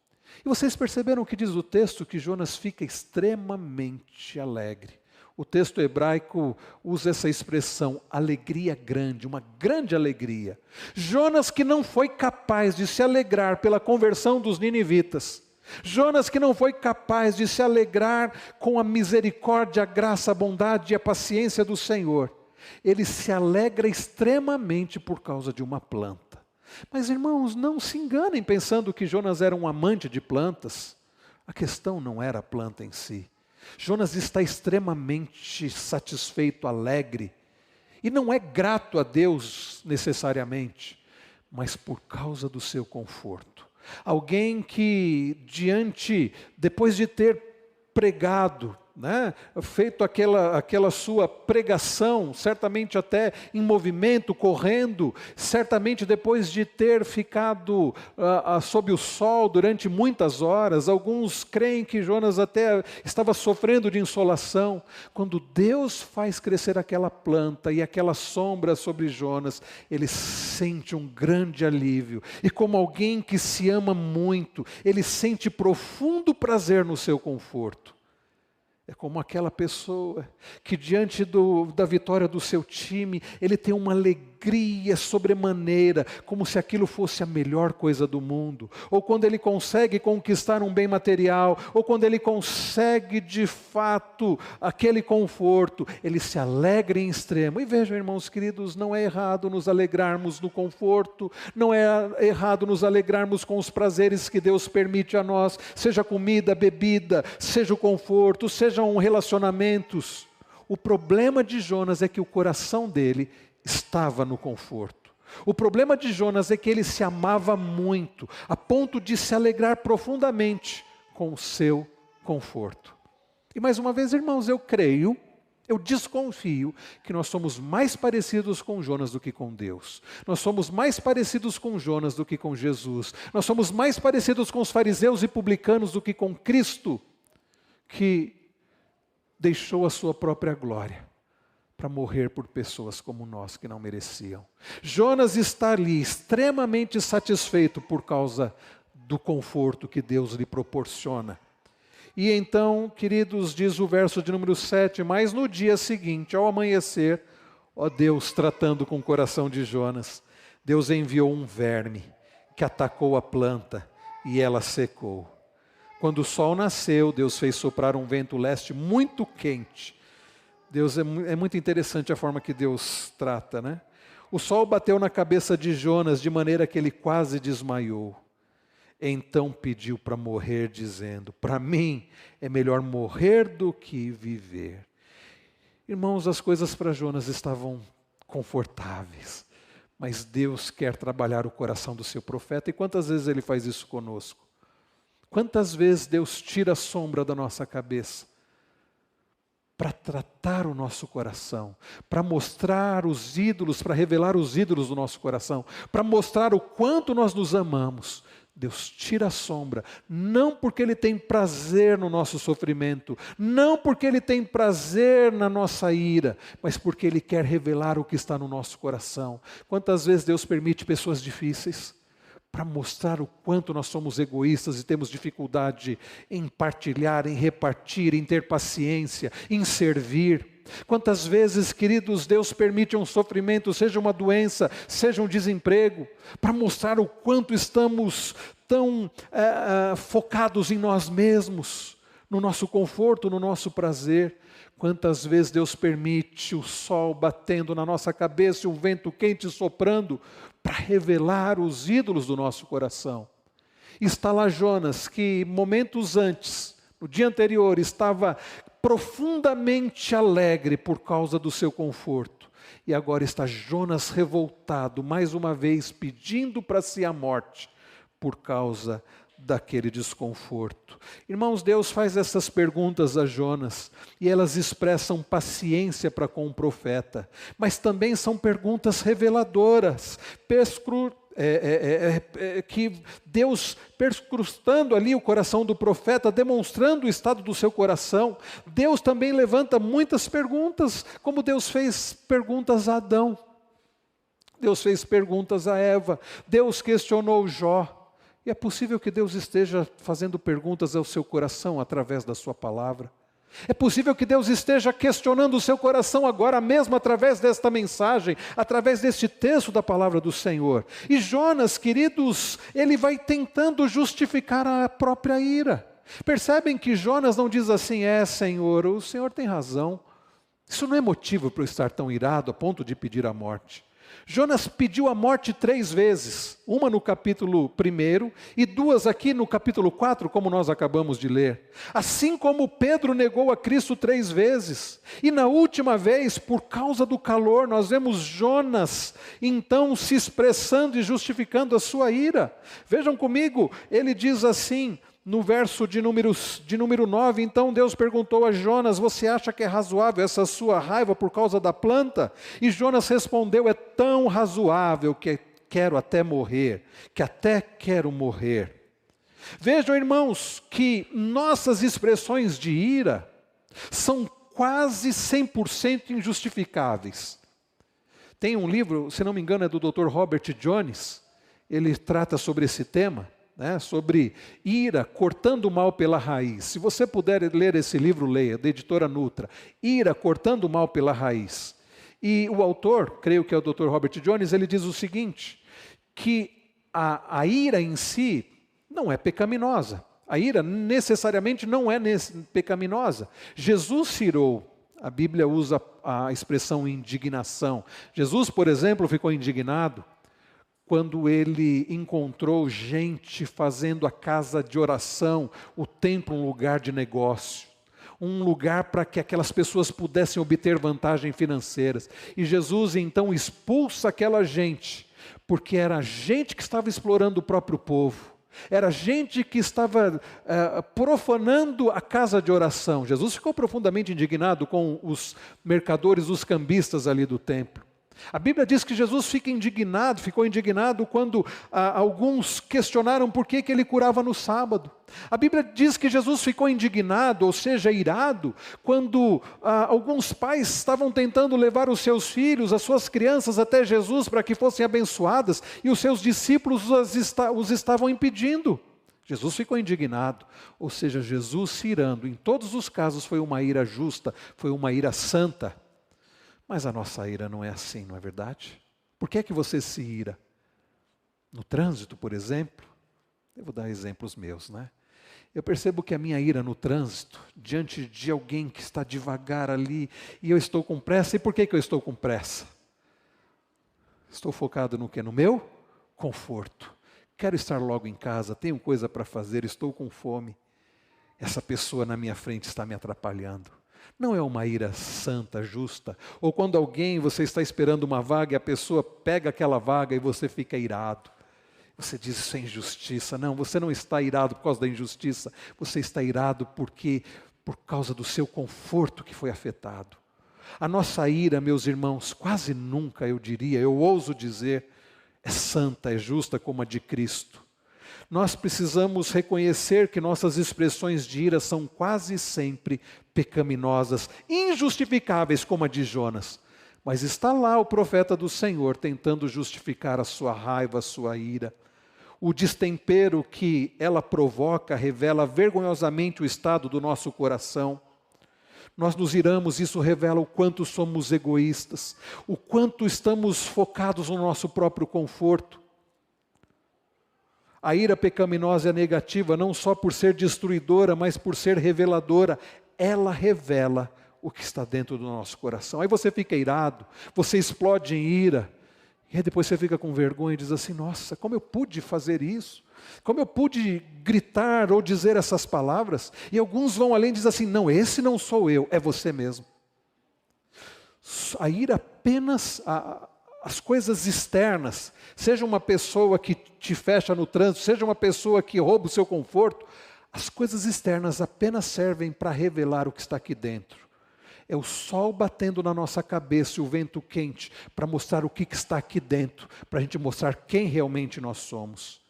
[SPEAKER 1] E vocês perceberam o que diz o texto? Que Jonas fica extremamente alegre. O texto hebraico usa essa expressão, alegria grande, uma grande alegria. Jonas, que não foi capaz de se alegrar pela conversão dos ninivitas, Jonas, que não foi capaz de se alegrar com a misericórdia, a graça, a bondade e a paciência do Senhor, ele se alegra extremamente por causa de uma planta. Mas, irmãos, não se enganem pensando que Jonas era um amante de plantas. A questão não era a planta em si. Jonas está extremamente satisfeito, alegre, e não é grato a Deus necessariamente, mas por causa do seu conforto. Alguém que depois de ter pregado, né, feito aquela sua pregação, certamente até em movimento, correndo, certamente depois de ter ficado sob o sol durante muitas horas, alguns creem que Jonas até estava sofrendo de insolação. Quando Deus faz crescer aquela planta e aquela sombra sobre Jonas, ele sente um grande alívio, e como alguém que se ama muito, ele sente profundo prazer no seu conforto. É como aquela pessoa que diante da vitória do seu time, ele tem uma alegria sobremaneira, como se aquilo fosse a melhor coisa do mundo. Ou quando ele consegue conquistar um bem material, ou quando ele consegue de fato aquele conforto, ele se alegra em extremo. E vejam, irmãos queridos, não é errado nos alegrarmos no conforto, não é errado nos alegrarmos com os prazeres que Deus permite a nós, seja comida, bebida, seja o conforto, sejam relacionamentos. O problema de Jonas é que o coração dele estava no conforto. O problema de Jonas é que ele se amava muito, a ponto de se alegrar profundamente com o seu conforto. E mais uma vez, irmãos, eu desconfio que nós somos mais parecidos com Jonas do que com Deus. Nós somos mais parecidos com Jonas do que com Jesus. Nós somos mais parecidos com os fariseus e publicanos do que com Cristo, que deixou a sua própria glória para morrer por pessoas como nós que não mereciam. Jonas está ali extremamente satisfeito por causa do conforto que Deus lhe proporciona. E então, queridos, diz o verso de número 7, mas no dia seguinte, ao amanhecer, ó Deus, tratando com o coração de Jonas, Deus enviou um verme que atacou a planta e ela secou. Quando o sol nasceu, Deus fez soprar um vento leste muito quente. Deus é muito interessante a forma que Deus trata, né? O sol bateu na cabeça de Jonas de maneira que ele quase desmaiou. Então pediu para morrer, dizendo: para mim é melhor morrer do que viver. Irmãos, as coisas para Jonas estavam confortáveis, mas Deus quer trabalhar o coração do seu profeta. E quantas vezes Ele faz isso conosco? Quantas vezes Deus tira a sombra da nossa cabeça para tratar o nosso coração, para mostrar os ídolos, para revelar os ídolos do nosso coração, para mostrar o quanto nós nos amamos. Deus tira a sombra, não porque Ele tem prazer no nosso sofrimento, não porque Ele tem prazer na nossa ira, mas porque Ele quer revelar o que está no nosso coração. Quantas vezes Deus permite pessoas difíceis para mostrar o quanto nós somos egoístas e temos dificuldade em partilhar, em repartir, em ter paciência, em servir. Quantas vezes, queridos, Deus permite um sofrimento, seja uma doença, seja um desemprego, para mostrar o quanto estamos tão focados em nós mesmos, no nosso conforto, no nosso prazer. Quantas vezes Deus permite o sol batendo na nossa cabeça e o vento quente soprando para revelar os ídolos do nosso coração. Está lá Jonas, que momentos antes, no dia anterior, estava profundamente alegre por causa do seu conforto. E agora está Jonas revoltado, mais uma vez pedindo para si a morte por causa daquele desconforto. Irmãos, Deus faz essas perguntas a Jonas e elas expressam paciência para com o profeta, mas também são perguntas reveladoras, que Deus perscrutando ali o coração do profeta, demonstrando o estado do seu coração, Deus também levanta muitas perguntas, como Deus fez perguntas a Adão, Deus fez perguntas a Eva, Deus questionou Jó. E é possível que Deus esteja fazendo perguntas ao seu coração através da sua palavra. É possível que Deus esteja questionando o seu coração agora mesmo através desta mensagem, através deste texto da palavra do Senhor. E Jonas, queridos, ele vai tentando justificar a própria ira. Percebem que Jonas não diz assim: Senhor, o Senhor tem razão. Isso não é motivo para eu estar tão irado a ponto de pedir a morte. Jonas pediu a morte 3 vezes, uma no capítulo 1 e 2 aqui no capítulo 4, como nós acabamos de ler. Assim como Pedro negou a Cristo 3 vezes. E na última vez, por causa do calor, nós vemos Jonas, então, se expressando e justificando a sua ira. Vejam comigo, ele diz assim, no verso de número 9, então Deus perguntou a Jonas: você acha que é razoável essa sua raiva por causa da planta? E Jonas respondeu: é tão razoável que quero até morrer, que até quero morrer. Vejam, irmãos, que nossas expressões de ira são quase 100% injustificáveis. Tem um livro, se não me engano é do Dr. Robert Jones, ele trata sobre esse tema, sobre ira, cortando o mal pela raiz. Se você puder ler esse livro, leia, da editora Nutra, Ira, cortando o mal pela raiz. E o autor, creio que é o Dr. Robert Jones, ele diz o seguinte, que a ira em si não é pecaminosa. A ira necessariamente não é pecaminosa. Jesus se irou. A Bíblia usa a expressão indignação. Jesus, por exemplo, ficou indignado quando ele encontrou gente fazendo a casa de oração, o templo, um lugar de negócio, um lugar para que aquelas pessoas pudessem obter vantagens financeiras. E Jesus então expulsa aquela gente, porque era gente que estava explorando o próprio povo, era gente que estava profanando a casa de oração. Jesus ficou profundamente indignado com os mercadores, os cambistas ali do templo. A Bíblia diz que Jesus ficou indignado quando alguns questionaram por que ele curava no sábado. A Bíblia diz que Jesus ficou indignado, ou seja, irado, quando alguns pais estavam tentando levar os seus filhos, as suas crianças até Jesus para que fossem abençoadas, e os seus discípulos os estavam impedindo. Jesus ficou indignado, ou seja, Jesus se irando. Em todos os casos foi uma ira justa, foi uma ira santa. Mas a nossa ira não é assim, não é verdade? Por que é que você se ira? No trânsito, por exemplo, eu vou dar exemplos meus, Eu percebo que a minha ira no trânsito, diante de alguém que está devagar ali, e eu estou com pressa. E por que eu estou com pressa? Estou focado no quê? No meu conforto. Quero estar logo em casa, tenho coisa para fazer, estou com fome. Essa pessoa na minha frente está me atrapalhando. Não é uma ira santa, justa. Ou quando você está esperando uma vaga e a pessoa pega aquela vaga e você fica irado. Você diz: isso é injustiça. Não, você não está irado por causa da injustiça. Você está irado por causa do seu conforto que foi afetado. A nossa ira, meus irmãos, quase nunca, eu ouso dizer, é santa, é justa como a de Cristo. Nós precisamos reconhecer que nossas expressões de ira são quase sempre pecaminosas, injustificáveis como a de Jonas. Mas está lá o profeta do Senhor tentando justificar a sua raiva, a sua ira. O destempero que ela provoca revela vergonhosamente o estado do nosso coração. Nós nos iramos, isso revela o quanto somos egoístas, o quanto estamos focados no nosso próprio conforto. A ira pecaminosa é negativa não só por ser destruidora, mas por ser reveladora. Ela revela o que está dentro do nosso coração. Aí você fica irado, você explode em ira, e aí depois você fica com vergonha e diz assim: nossa, como eu pude fazer isso? Como eu pude gritar ou dizer essas palavras? E alguns vão além e dizem assim: não, esse não sou eu, é você mesmo. A ira apenas... As coisas externas, seja uma pessoa que te fecha no trânsito, seja uma pessoa que rouba o seu conforto, as coisas externas apenas servem para revelar o que está aqui dentro. É o sol batendo na nossa cabeça e o vento quente para mostrar o que está aqui dentro, para a gente mostrar quem realmente nós somos.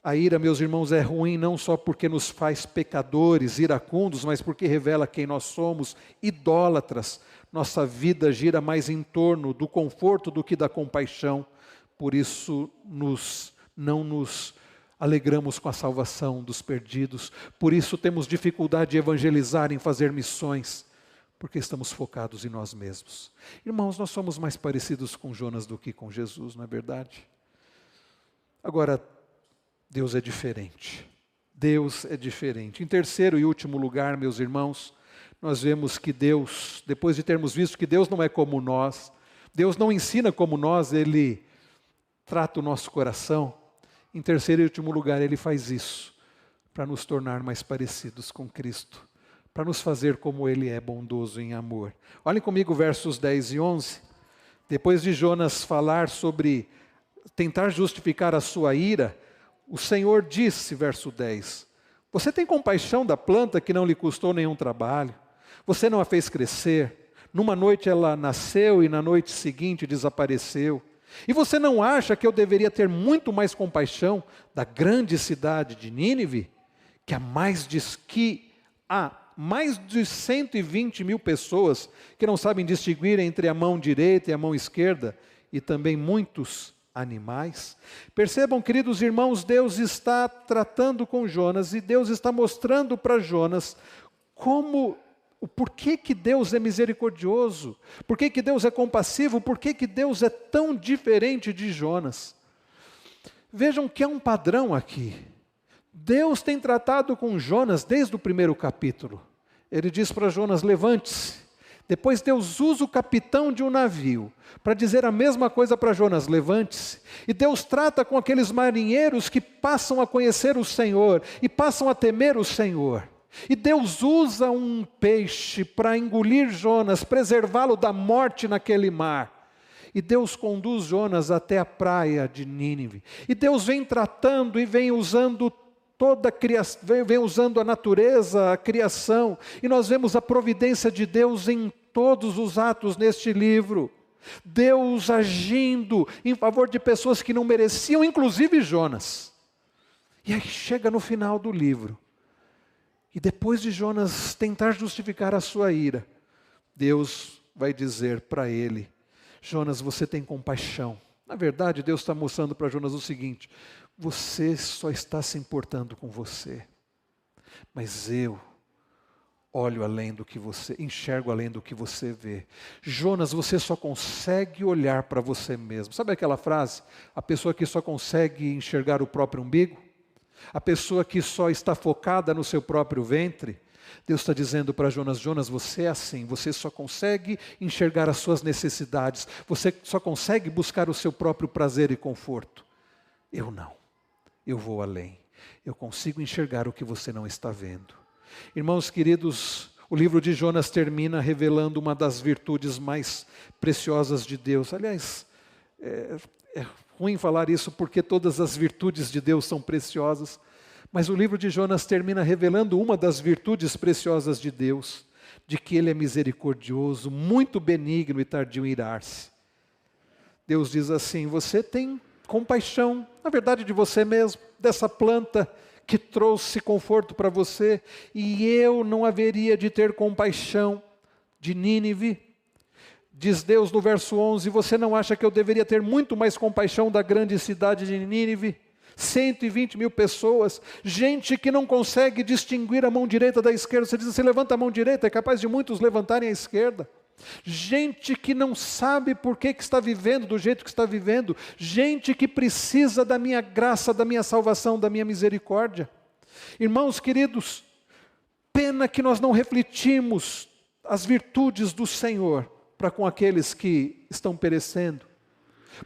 [SPEAKER 1] A ira, meus irmãos, é ruim não só porque nos faz pecadores, iracundos, mas porque revela quem nós somos, idólatras. Nossa vida gira mais em torno do conforto do que da compaixão. Por isso não nos alegramos com a salvação dos perdidos. Por isso temos dificuldade de evangelizar, em fazer missões, porque estamos focados em nós mesmos. Irmãos, nós somos mais parecidos com Jonas do que com Jesus, não é verdade? Agora, Deus é diferente. Deus é diferente. Em terceiro e último lugar, meus irmãos, nós vemos que Deus, depois de termos visto que Deus não é como nós, Deus não ensina como nós, Ele trata o nosso coração. Em terceiro e último lugar, Ele faz isso para nos tornar mais parecidos com Cristo, para nos fazer como Ele é bondoso em amor. Olhem comigo versos 10 e 11. Depois de Jonas falar sobre tentar justificar a sua ira, o Senhor disse, verso 10, você tem compaixão da planta que não lhe custou nenhum trabalho? Você não a fez crescer? Numa noite ela nasceu e na noite seguinte desapareceu. E você não acha que eu deveria ter muito mais compaixão da grande cidade de Nínive, que há mais de 120 mil pessoas que não sabem distinguir entre a mão direita e a mão esquerda, e também muitos animais? Percebam, queridos irmãos, Deus está tratando com Jonas e Deus está mostrando para Jonas o porquê que Deus é misericordioso, porquê que Deus é compassivo, porquê que Deus é tão diferente de Jonas. Vejam que há um padrão aqui. Deus tem tratado com Jonas desde o primeiro capítulo. Ele diz para Jonas, levante-se. Depois Deus usa o capitão de um navio para dizer a mesma coisa para Jonas, levante-se. E Deus trata com aqueles marinheiros que passam a conhecer o Senhor e passam a temer o Senhor. E Deus usa um peixe para engolir Jonas, preservá-lo da morte naquele mar. E Deus conduz Jonas até a praia de Nínive. E Deus vem tratando e vem usando vem usando a natureza, a criação. E nós vemos a providência de Deus em todos os atos neste livro. Deus agindo em favor de pessoas que não mereciam, inclusive Jonas. E aí chega no final do livro. E depois de Jonas tentar justificar a sua ira, Deus vai dizer para ele, Jonas, você tem compaixão. Na verdade, Deus está mostrando para Jonas o seguinte, você só está se importando com você, mas eu olho além do que você, enxergo além do que você vê. Jonas, você só consegue olhar para você mesmo. Sabe aquela frase? A pessoa que só consegue enxergar o próprio umbigo? A pessoa que só está focada no seu próprio ventre? Deus está dizendo para Jonas, Jonas, você é assim, você só consegue enxergar as suas necessidades, você só consegue buscar o seu próprio prazer e conforto. Eu não, eu vou além, eu consigo enxergar o que você não está vendo. Irmãos queridos, o livro de Jonas termina revelando uma das virtudes mais preciosas de Deus. Aliás, é ruim falar isso porque todas as virtudes de Deus são preciosas, mas o livro de Jonas termina revelando uma das virtudes preciosas de Deus, de que Ele é misericordioso, muito benigno e tardio em irar-se. Deus diz assim, você tem compaixão, na verdade de você mesmo, dessa planta que trouxe conforto para você, e eu não haveria de ter compaixão de Nínive. Diz Deus no verso 11, você não acha que eu deveria ter muito mais compaixão da grande cidade de Nínive? 120 mil pessoas, gente que não consegue distinguir a mão direita da esquerda. Você diz assim, levanta a mão direita, é capaz de muitos levantarem a esquerda. Gente que não sabe por que está vivendo do jeito que está vivendo. Gente que precisa da minha graça, da minha salvação, da minha misericórdia. Irmãos queridos, pena que nós não refletimos as virtudes do Senhor para com aqueles que estão perecendo,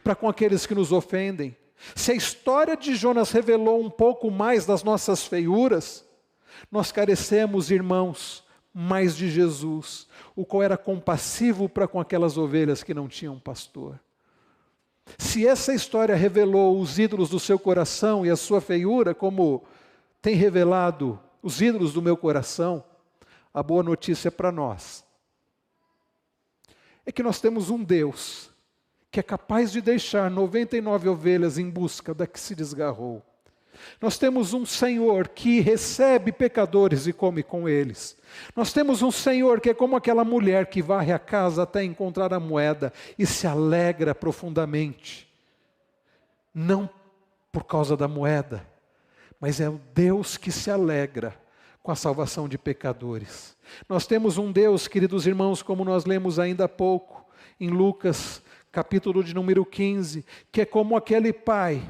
[SPEAKER 1] para com aqueles que nos ofendem. Se a história de Jonas revelou um pouco mais das nossas feiuras, nós carecemos, irmãos, mais de Jesus, o qual era compassivo para com aquelas ovelhas que não tinham pastor. Se essa história revelou os ídolos do seu coração e a sua feiura, como tem revelado os ídolos do meu coração, a boa notícia para nós é que nós temos um Deus que é capaz de deixar 99 ovelhas em busca da que se desgarrou. Nós temos um Senhor que recebe pecadores e come com eles. Nós temos um Senhor que é como aquela mulher que varre a casa até encontrar a moeda e se alegra profundamente. Não por causa da moeda, mas é o Deus que se alegra com a salvação de pecadores. Nós temos um Deus, queridos irmãos, como nós lemos ainda há pouco, em Lucas, capítulo de número 15, que é como aquele pai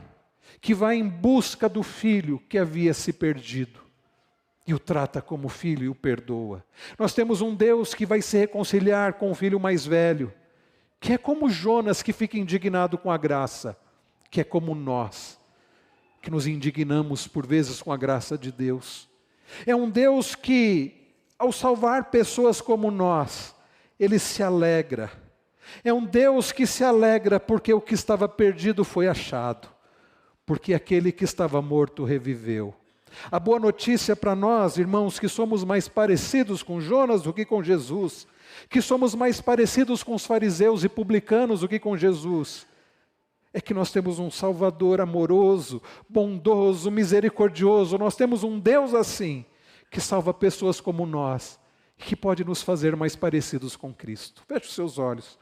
[SPEAKER 1] que vai em busca do filho que havia se perdido, e o trata como filho e o perdoa. Nós temos um Deus que vai se reconciliar com o filho mais velho, que é como Jonas que fica indignado com a graça, que é como nós, que nos indignamos por vezes com a graça de Deus. É um Deus que, ao salvar pessoas como nós, Ele se alegra. É um Deus que se alegra porque o que estava perdido foi achado, porque aquele que estava morto reviveu. A boa notícia para nós, irmãos, que somos mais parecidos com Jonas do que com Jesus, que somos mais parecidos com os fariseus e publicanos do que com Jesus, é que nós temos um Salvador amoroso, bondoso, misericordioso. Nós temos um Deus assim, que salva pessoas como nós, que pode nos fazer mais parecidos com Cristo. Feche os seus olhos.